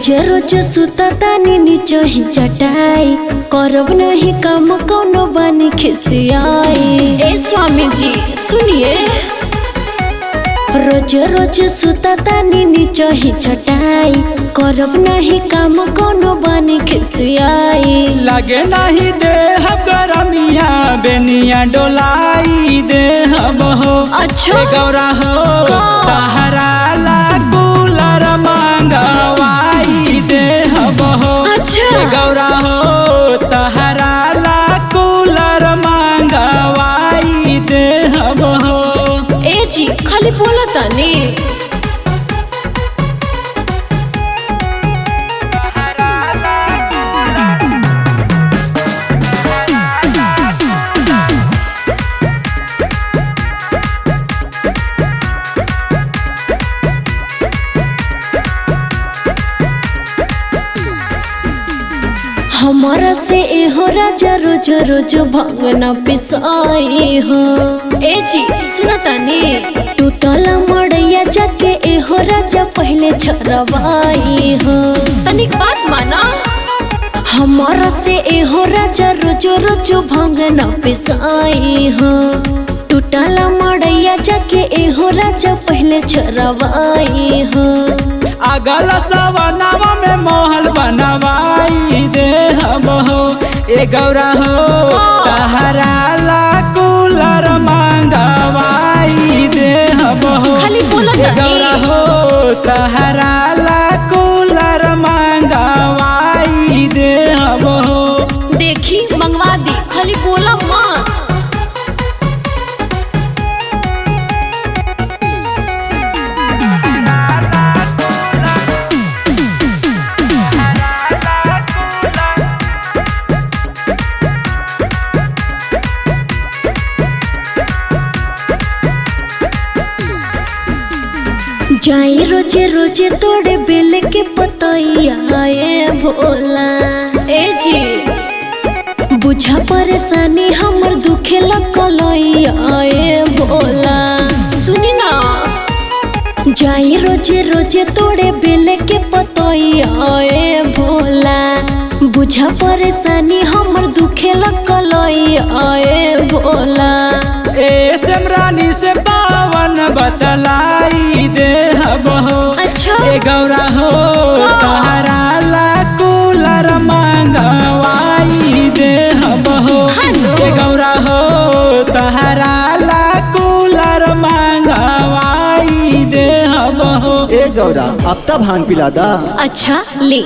रोज रोज सुता तानी नीचे ही चटाई करब नहीं काम कोनो बानी खिसियाई। ए स्वामी जी सुनिए, रोज रोज सुता तानी नीचे ही चटाई करब नहीं काम कोनो बानी खिसियाई। लगे नहीं दे हम गरमिया बेनिया डोलाई दे हम हो। अच्छा गौरा हो तहरा ला कूलर मांगवाई दे हम हो। अच्छा गौरा हो तहरा ला कूलर मांगवाई दे हम हो। ए जी खाली बोला तानी। हमारा से एहो राजा रोज रोज भांगना पिसाई हो। ए जी सुना तानी, टूटल मड़ैया जाके एहो राजा पहले छरवाई हो। तनिक बात माना, हमारा से एहो राजा रोज रोज भांगना पिसाई हो। टूटल मड़ैया जाके एहो राजा पहले छरवाई हो। अगल सवनावा में महल बनवाई दे हम हो। ए गौरा हो तहरा ला कूलर मांगवाई दे हम हो। खाली बोला ए गौरा हो तहरा ला कूलर मांगवाई दे हम हो। देखी मंगवा दी, खाली बोला मत। जाई रोजे रोजे तोड़े बेल के पतैया ए भोला। ए जी बुझा परेशानी हमर दुखे लकलैया ए भोला। सुनी ना, जाई रोजे रोजे तोड़े बेल के पतैया ए भोला। बुझा परेशानी हमर दुखे लकलैया ए भोला। ए सेमरानी से पावन बतलाई दे हम हो। अच्छा ए गौरा हो तहरा ला कूलर मांगवाई दे हम हो। ए गौरा हो तहरा ला कूलर मांगवाई दे हम हो। ए गौरा अब तब भांग पिला दा। अच्छा ले।